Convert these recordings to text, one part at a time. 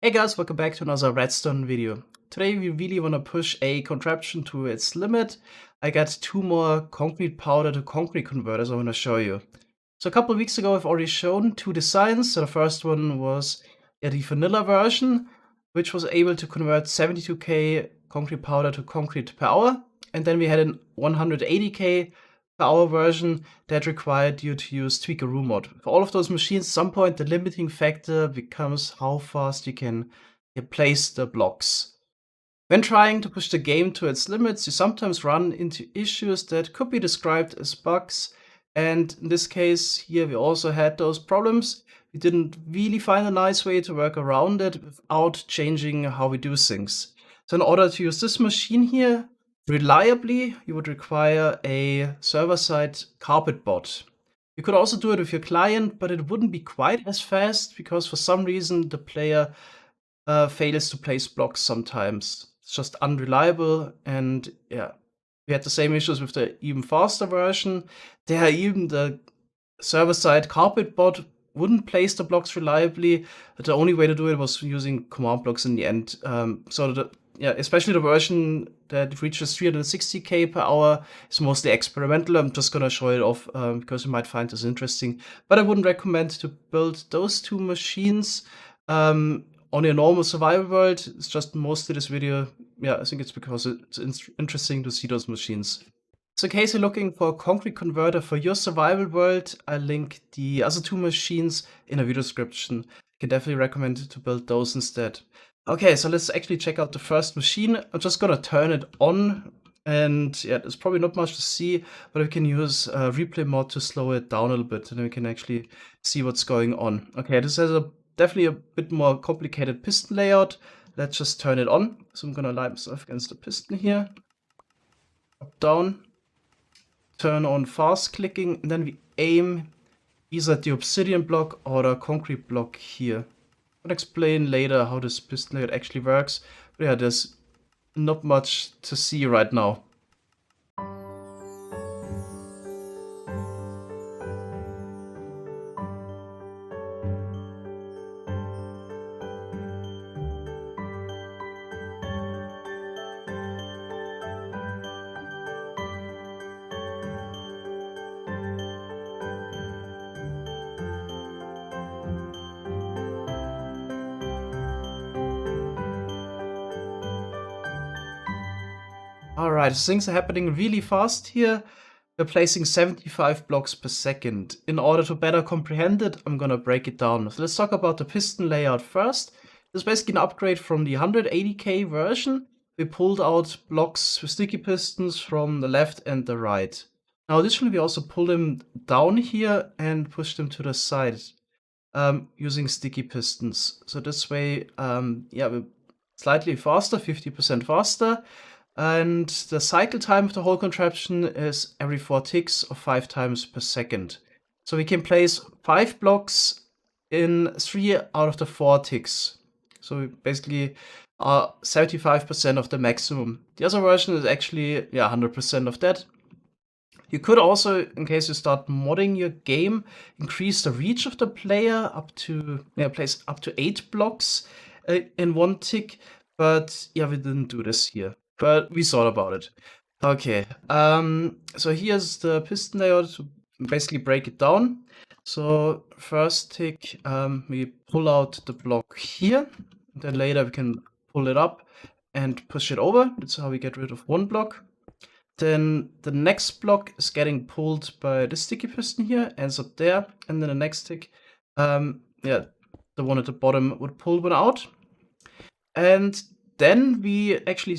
Hey guys, welcome back to another redstone video. Today we really want to push a contraption to its limit. I got two more concrete powder to concrete converters I want to show you. So a couple of weeks ago I've already shown two designs. So the first one was the vanilla version, which was able to convert 72k concrete powder to concrete per hour. And then we had an 180k per hour version that required you to use tweakeroo mod. For all of those machines, at some point the limiting factor becomes how fast you can place the blocks. When trying to push the game to its limits, you sometimes run into issues that could be described as bugs. And in this case here, we also had those problems. We didn't really find a nice way to work around it without changing how we do things. So in order to use this machine here reliably, you would require a server-side carpet bot. You could also do it with your client, but it wouldn't be quite as fast because for some reason the player fails to place blocks sometimes. It's just unreliable, and yeah, we had the same issues with the even faster version. There, even the server-side carpet bot wouldn't place the blocks reliably. The only way to do it was using command blocks in the end. Especially the version that reaches 360k per hour is mostly experimental. I'm just gonna show it off because you might find this interesting. But I wouldn't recommend to build those two machines on a normal survival world. It's just mostly this video. Yeah, I think it's because it's interesting to see those machines. So in case you're looking for a concrete converter for your survival world, I'll link the other two machines in a video description. I can definitely recommend to build those instead. Okay, so let's actually check out the first machine. I'm just gonna turn it on, and yeah, there's probably not much to see, but we can use replay mod to slow it down a little bit, and then we can actually see what's going on. Okay, this has definitely a bit more complicated piston layout. Let's just turn it on. So I'm gonna line myself against the piston here. Up, down. Turn on fast clicking, and then we aim either at the obsidian block or the concrete block here. I'll explain later how this piston layout actually works, but yeah, there's not much to see right now. Alright, things are happening really fast here. We're placing 75 blocks per second. In order to better comprehend it, I'm gonna break it down. So let's talk about the piston layout first. This is basically an upgrade from the 180k version. We pulled out blocks with sticky pistons from the left and the right. Now additionally, we also pull them down here and push them to the side using sticky pistons. So this way, we're slightly faster, 50% faster. And the cycle time of the whole contraption is every 4 ticks or 5 times per second. So we can place 5 blocks in 3 out of the 4 ticks. So we basically are 75% of the maximum. The other version is actually 100% of that. You could also, in case you start modding your game, increase the reach of the player up to place up to 8 blocks in 1 tick. But yeah, we didn't do this here. But we thought about it. Okay, so here's the piston layout to basically break it down. So first tick, we pull out the block here. Then later we can pull it up and push it over. That's how we get rid of 1 block. Then the next block is getting pulled by the sticky piston here, ends up there. And then the next tick, the one at the bottom would pull one out. And then we actually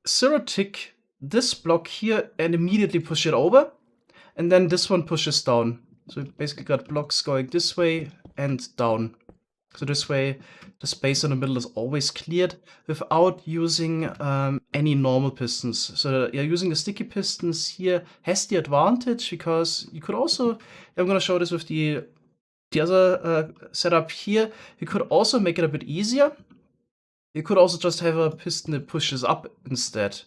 0 tick this block here and immediately push it over, and then this one pushes down. So we basically got blocks going this way and down. So this way the space in the middle is always cleared without using any normal pistons. So using the sticky pistons here has the advantage because you could also, I'm going to show this with the other setup here, you could also make it a bit easier. You could also just have a piston that pushes up instead.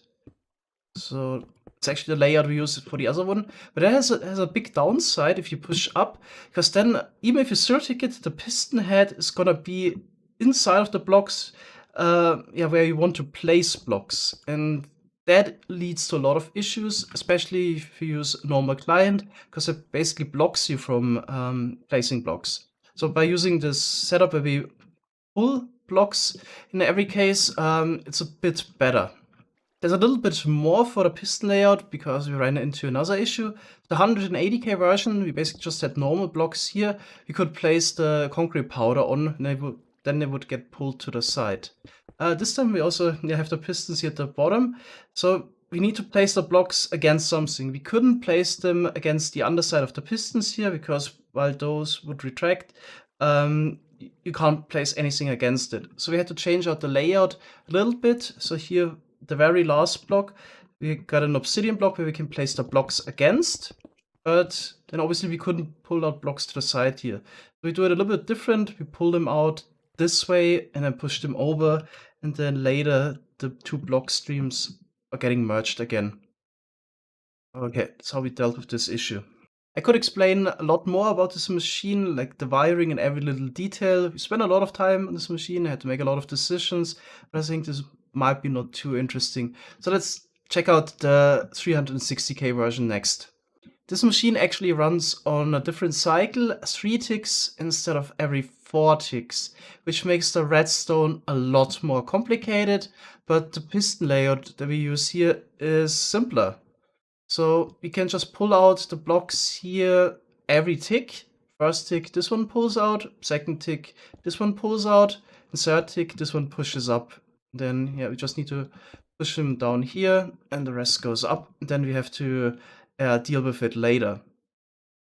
So it's actually the layout we use for the other one. But that has a big downside if you push up, because then even if you 0 tick it, the piston head is gonna be inside of the blocks, yeah, where you want to place blocks. And that leads to a lot of issues, especially if you use a normal client, because it basically blocks you from placing blocks. So by using this setup where we pull blocks in every case, it's a bit better. There's a little bit more for the piston layout because we ran into another issue. The 180K version, we basically just had normal blocks here. We could place the concrete powder on, and then they would get pulled to the side. This time we also have the pistons here at the bottom. So we need to place the blocks against something. We couldn't place them against the underside of the pistons here because while those would retract, you can't place anything against it. So we had to change out the layout a little bit. So here, the very last block, we got an obsidian block where we can place the blocks against, but then obviously we couldn't pull out blocks to the side here. We do it a little bit different. We pull them out this way and then push them over, and then later the two block streams are getting merged again. Okay, that's how we dealt with this issue. I could explain a lot more about this machine, like the wiring and every little detail. We spent a lot of time on this machine. I had to make a lot of decisions, but I think this might be not too interesting. So let's check out the 360K version next. This machine actually runs on a different cycle, 3 ticks instead of every 4 ticks, which makes the redstone a lot more complicated, but the piston layout that we use here is simpler. So we can just pull out the blocks here every tick. First tick, this one pulls out. Second tick, this one pulls out. And third tick, this one pushes up. Then yeah, we just need to push them down here, and the rest goes up. Then we have to deal with it later.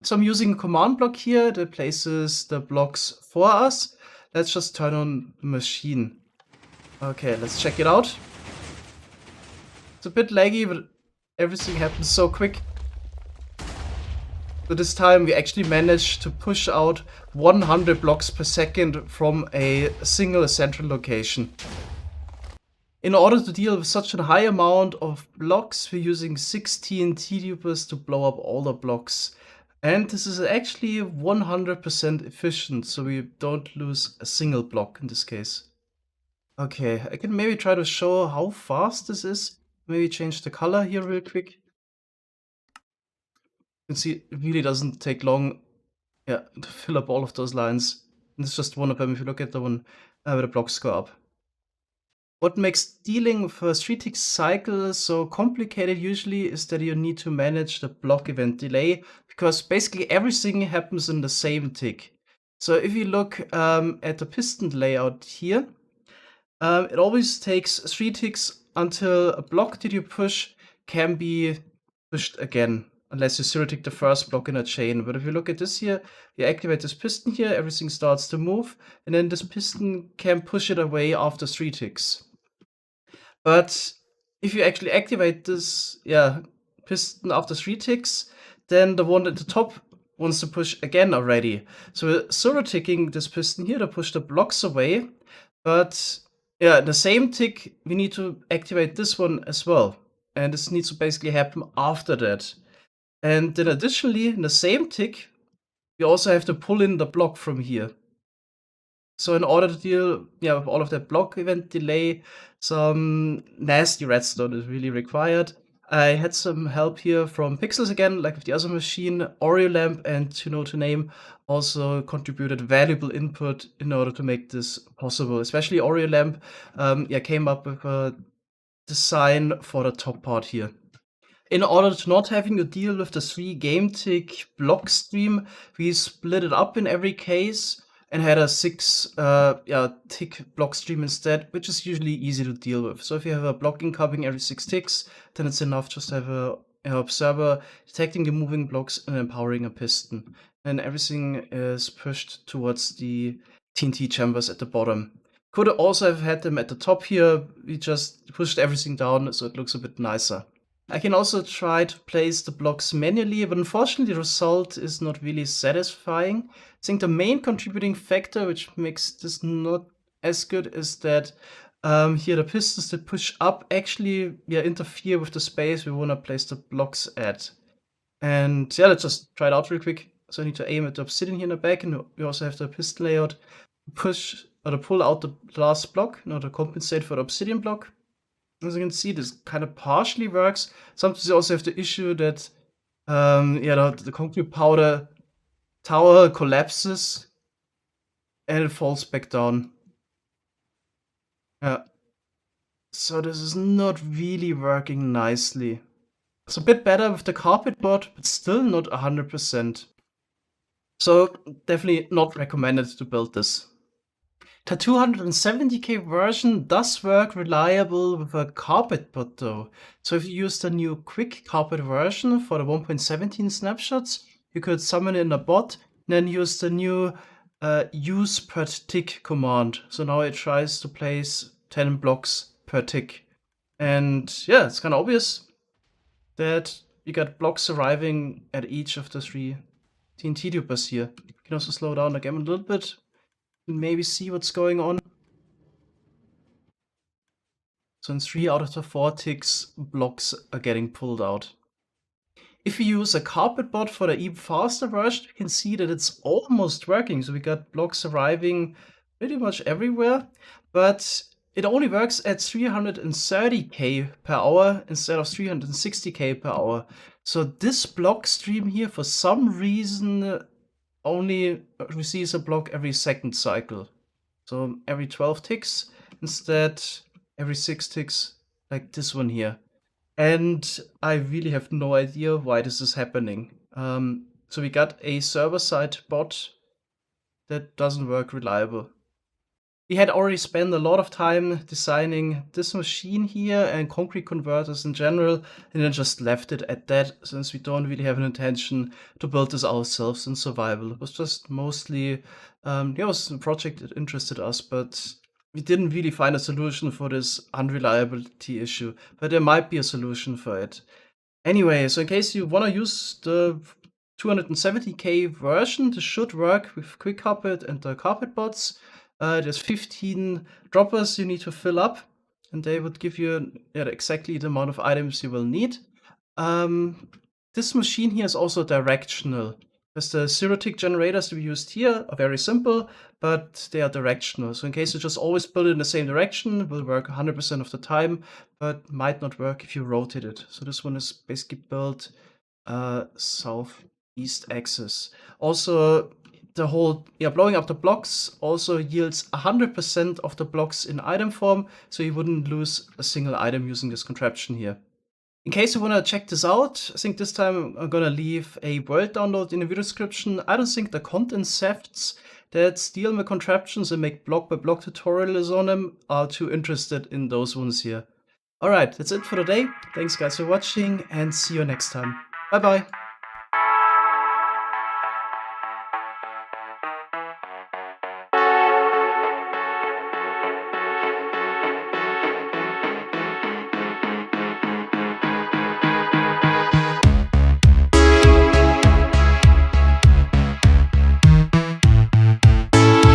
So I'm using a command block here that places the blocks for us. Let's just turn on the machine. Okay, let's check it out. It's a bit laggy, but everything happens so quick. So this time we actually managed to push out 100 blocks per second from a single central location. In order to deal with such a high amount of blocks, we're using 16 T-dupers to blow up all the blocks. And this is actually 100% efficient, so we don't lose a single block in this case. Okay, I can maybe try to show how fast this is. Maybe change the color here real quick. You can see it really doesn't take long, yeah, to fill up all of those lines. And it's just one of them if you look at the one where the blocks go up. What makes dealing with a 3-tick cycle so complicated usually is that you need to manage the block event delay, because basically everything happens in the same tick. So if you look at the piston layout here, it always takes 3 ticks until a block that you push can be pushed again, unless you 0-tick the first block in a chain. But if you look at this here, you activate this piston here, everything starts to move, and then this piston can push it away after 3 ticks. But if you actually activate this piston after 3 ticks, then the one at the top wants to push again already. So we're 0-ticking this piston here to push the blocks away, but yeah, the same tick, we need to activate this one as well. And this needs to basically happen after that. And then additionally, in the same tick, we also have to pull in the block from here. So in order to deal with all of that block event delay, some nasty redstone is really required. I had some help here from Pixels again, like with the other machine. Oreo and To Name also contributed valuable input in order to make this possible. Especially Oreo came up with a design for the top part here. In order to not having to deal with the 3 game tick block stream, we split it up in every case and had a 6 tick block stream instead, which is usually easy to deal with. So if you have a block incoming every 6 ticks, then it's enough just to have a observer detecting the moving blocks and empowering a piston. And everything is pushed towards the TNT chambers at the bottom. Could also have had them at the top here. We just pushed everything down so it looks a bit nicer. I can also try to place the blocks manually, but unfortunately the result is not really satisfying. I think the main contributing factor which makes this not as good is that here the pistons that push up actually interfere with the space we want to place the blocks at. And yeah, let's just try it out real quick. So I need to aim at the obsidian here in the back, and we also have the piston layout. Push or to pull out the last block in order to compensate for the obsidian block. As you can see, this kind of partially works. Sometimes you also have the issue that the concrete powder tower collapses and it falls back down. So this is not really working nicely. It's a bit better with the carpet board, but still not 100%. So definitely not recommended to build this. The 270k version does work reliable with a carpet bot though. So if you use the new quick carpet version for the 1.17 snapshots, you could summon in a bot and then use the new use per tick command. So now it tries to place 10 blocks per tick. And yeah, it's kind of obvious that you got blocks arriving at each of the 3 TNT tubers here. You can also slow down the game a little bit. Maybe see what's going on. So in 3 out of the 4 ticks, blocks are getting pulled out. If you use a carpet bot for the even faster version, you can see that it's almost working. So we got blocks arriving pretty much everywhere, but it only works at 330k per hour instead of 360k per hour. So this block stream here, for some reason, only receives a block every second cycle. So every 12 ticks instead every 6 ticks, like this one here. And I really have no idea why this is happening. So we got a server-side bot that doesn't work reliable. We had already spent a lot of time designing this machine here and concrete converters in general, and then just left it at that, since we don't really have an intention to build this ourselves in survival. It was just mostly, it was a project that interested us, but we didn't really find a solution for this unreliability issue, but there might be a solution for it. Anyway, so in case you want to use the 270k version, this should work with quick carpet and the carpet bots. There's 15 droppers you need to fill up, and they would give you exactly the amount of items you will need. This machine here is also directional, because the zero-tick generators to be used here are very simple, but they are directional. So in case you just always build it in the same direction, it will work 100% of the time, but might not work if you rotate it. So this one is basically built southeast axis. Also, the whole blowing up the blocks also yields 100% of the blocks in item form, so you wouldn't lose a single item using this contraption here. In case you want to check this out, I think this time I'm gonna leave a world download in the video description. I don't think the content safts that steal my contraptions and make block by block tutorials on them are too interested in those ones here. Alright, that's it for today. Thanks guys for watching and see you next time. Bye bye.